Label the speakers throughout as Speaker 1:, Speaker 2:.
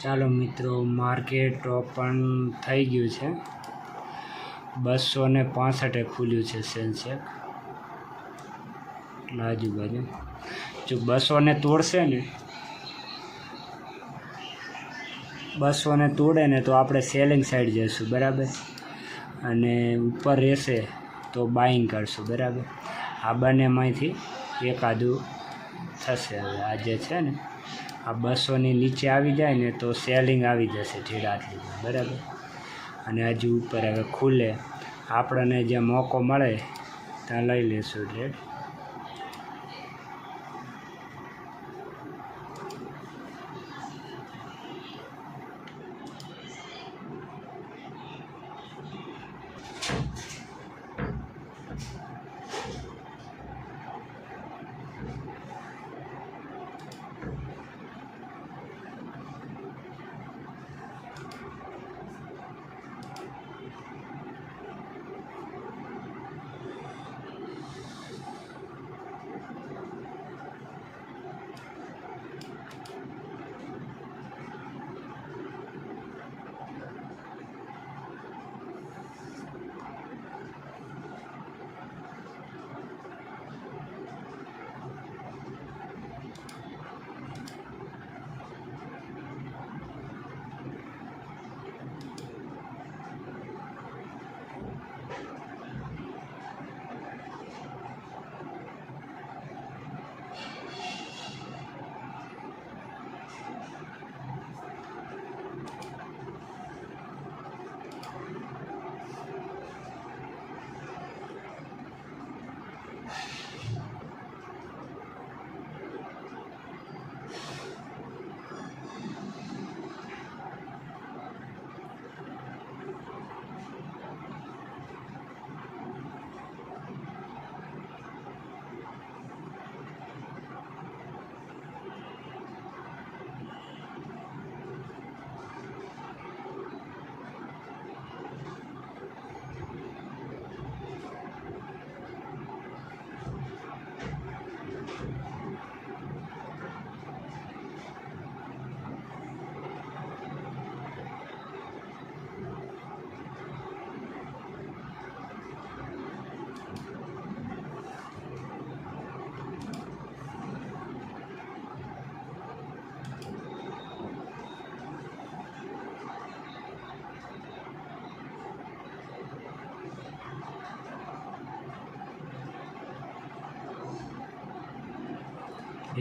Speaker 1: ચાલો મિત્રો, market open થઈ ગયું છે. 265 ખુલ્યું છે સેન્સેક્સ આજુબાજુ. જો 200 તોડશે ને, 200 તોડે ને તો આપણે સેલિંગ સાઈડ જઈશું, બરાબર. અને ઉપર રહેશે તો બાઇંગ કરશું, બરાબર. આ બંનેમાંથી એકાદું થશે. હવે આ જે છે ને, આ 200ની નીચે આવી જાય ને તો સેલિંગ આવી જશે ઠેડાથી, બરાબર. અને હજુ ઉપર હવે ખુલે, આપણને જે મોકો મળે ત્યાં લઈ લેશું ટ્રેડ.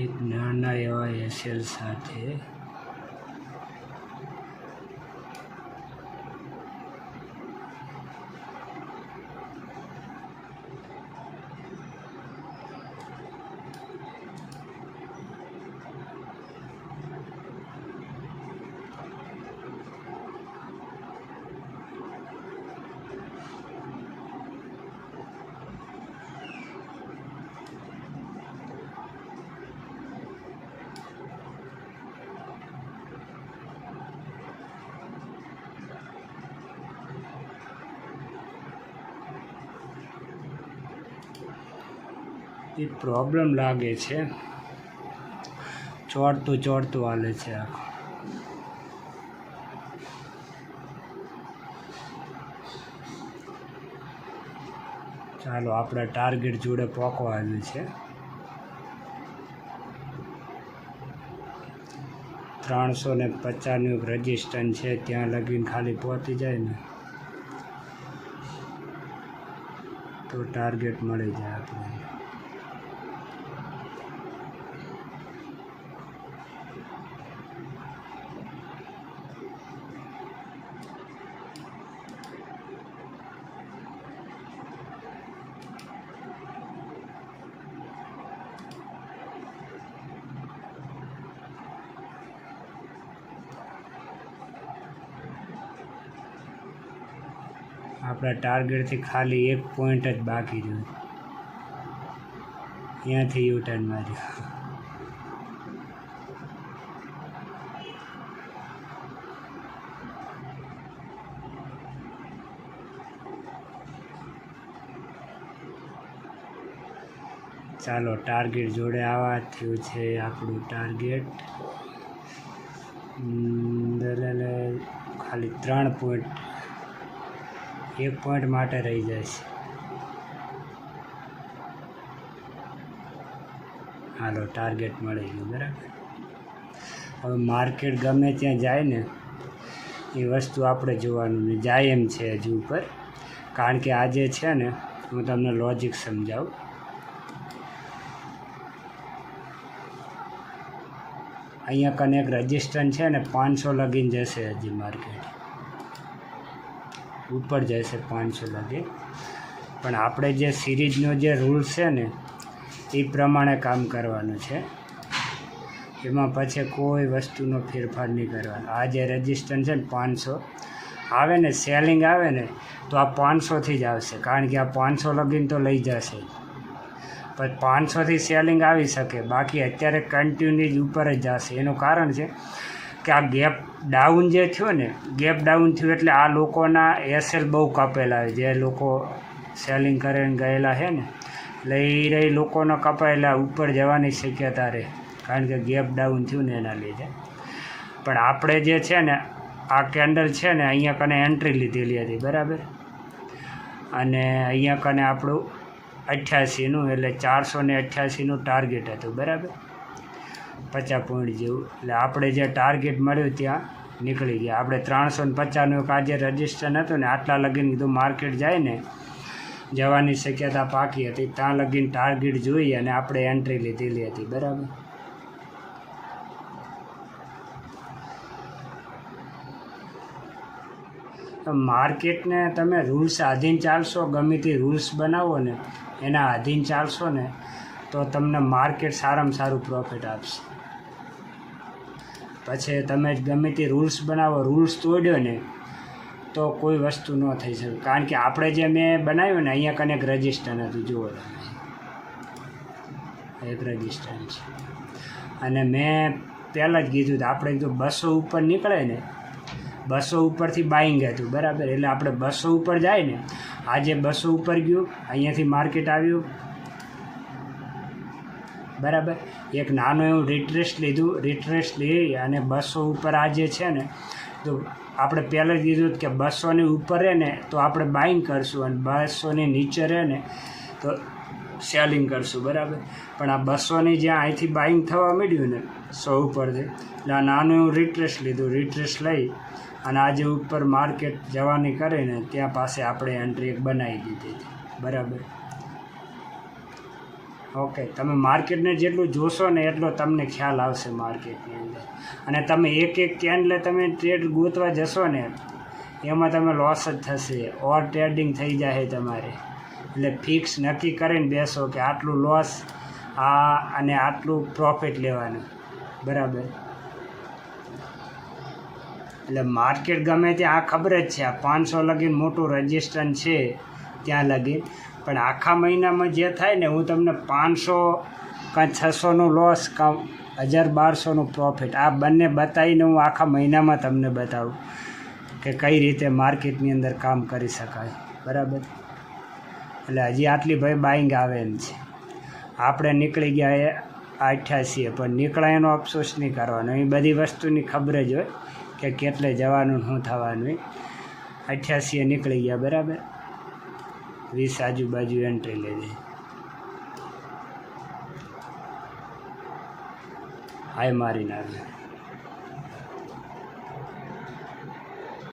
Speaker 1: એક નાના એવા એસએલ સાથે એ પ્રોબ્લેમ લાગે છે. ચોડતું હાલે છે આખું. ચાલો, આપણા ટાર્ગેટ જોડે પહોંચવા આવ્યું છે. 350નું રજિસ્ટન્સ છે, ત્યાં લગીને ખાલી પહોંચી જાય ને તો ટાર્ગેટ મળી જાય આપણે. આપણા ટાર્ગેટથી ખાલી 1 પોઈન્ટ જ બાકી રહ્યો, ત્યાંથી યુટર્ન માર્યો. ચાલો, ટાર્ગેટ જોડે આવા થયું છે આપણું ટાર્ગેટ. દલાલે ખાલી 3 પોઈન્ટ 1 પોઈન્ટ માટે રહી જાય છે. હાલો ટાર્ગેટ મળી ગયું બરાબર. હવે માર્કેટ ગમે ત્યાં જાય ને એ વસ્તુ આપણે જોવાનું ને જાય એમ છે હજુ ઉપર, કારણ કે આજે છે ને હું તમને લોજિક સમજાવું. અહીંયા કને એક રજિસ્ટન્સ છે ને 500 લગીન જશે, હજી માર્કેટ ઉપર જશે 500 લગીન. પણ આપણે જે સિરીઝનો જે રૂલ્સ છે ને એ પ્રમાણે કામ કરવાનું છે. એમાં પછી કોઈ વસ્તુનો ફેરફાર નહીં કરવાનો. આ જે રજિસ્ટન્સ છે ને 500 આવે ને, સેલિંગ આવે ને તો આ 500થી જ આવશે, કારણ કે આ 500 લગીન તો લઈ જશે. પણ 500થી સેલિંગ આવી શકે, બાકી અત્યારે કન્ટિન્યુ જ ઉપર જ જશે. એનું કારણ છે કે આ ગેપ ડાઉન જે થયો ને, ગેપ ડાઉન થયું એટલે આ લોકોના એસએલ બહુ કાપેલા હોય, જે લોકો સેલિંગ કરીને ગયેલા છે ને, એટલે એ રહી લોકોનો કપાયેલા ઉપર જવાની શક્યતા રહે, કારણ કે ગેપ ડાઉન થયું ને એના લીધે. પણ આપણે જે છે ને આ કેન્ડલ છે ને અહીંયા કને એન્ટ્રી લીધેલી હતી બરાબર, અને અહીંયા કને આપણું 88નું એટલે 488નું ટાર્ગેટ હતું બરાબર, 50 પોઈન્ટ જેવું. એટલે આપણે જે ટાર્ગેટ મળ્યું ત્યાં નીકળી ગયા. આપણે 350નું એક આજે રજિસ્ટર હતું ને, આટલા લગીન કીધું માર્કેટ જાય ને જવાની શક્યતા પાકી હતી, ત્યાં લગીન ટાર્ગેટ જોઈ અને આપણે એન્ટ્રી લીધેલી હતી બરાબર. માર્કેટને તમે રૂલ્સ આધીન ચાલશો, ગમે તે રૂલ્સ બનાવો ને એના આધીન ચાલશો ને તો તમને માર્કેટ સારામાં સારું પ્રોફિટ આપશે. પછી તમે ગમે તે રૂલ્સ બનાવો, રૂલ્સ તોડ્યો ને તો કોઈ વસ્તુ ન થઈ શકે. કારણ કે આપણે જે મેં બનાવ્યું ને અહીંયા કને એક રજિસ્ટર હતું, જુઓ એક રજિસ્ટર છે, અને મેં પહેલાં જ કીધું હતું આપણે કીધું 200 ઉપર નીકળે ને, 200 ઉપરથી બાઇંગ હતું બરાબર. એટલે આપણે 200 ઉપર જાય ને, આજે 200 ઉપર ગયું, અહીંયાથી માર્કેટ આવ્યું બરાબર. એક નાનું એવું રિટ્રેસ લીધું, રિટ્રેસ લઈ અને 200 ઉપર આ જે છે ને, તો આપણે પહેલાં જ કીધું કે 200ની ઉપર રહે ને તો આપણે બાઇંગ કરશું, અને 200ની નીચે રહે ને તો સેલિંગ કરશું બરાબર. પણ આ 200ની જ્યાં અહીંથી બાઇંગ થવા માંડ્યું ને 100 ઉપરથી, એટલે આ નાનું એવું રિટ્રેસ લીધું, રિટ્રેસ લઈ અને આજે ઉપર માર્કેટ જવાની કરીને ત્યાં પાસે આપણે એન્ટ્રી એક બનાવી દીધી હતી બરાબર. ઓકે, તમે માર્કેટને જેટલું જોશો ને એટલો તમને ખ્યાલ આવશે માર્કેટની અંદર. અને તમે એક કેન્ડલે તમે ટ્રેડ ગોતવા જશો ને એમાં તમે લોસ જ થશે, ઓવર ટ્રેડિંગ થઈ જાય તમારે. એટલે ફિક્સ નક્કી કરીને બેસો કે આટલું લોસ આ અને આટલું પ્રોફિટ લેવાનું બરાબર. એટલે માર્કેટ ગમે ત્યાં આ ખબર જ છે, આ 500 લગીન મોટું રજિસ્ટન્સ છે ત્યાં લગીન. પણ આખા મહિનામાં જે થાય ને, હું તમને 500 કાં 600નું લોસ કાં 1000-1200નું પ્રોફિટ આ બંને બતાવીને હું આખા મહિનામાં તમને બતાવું કે કઈ રીતે માર્કેટની અંદર કામ કરી શકાય બરાબર. એટલે હજી આટલી ભાઈ બાઇંગ આવે એમ છે. આપણે નીકળી ગયા એ 88, પણ નીકળાય એનો અફસોસ નહીં કરવાનો. એ બધી વસ્તુની ખબર જ હોય કે કેટલે જવાનું શું થવાનું. 88 નીકળી ગયા બરાબર, 20 આજુબાજુ એન્ટ્રી લીધી. હાય મારીને આવ્યું.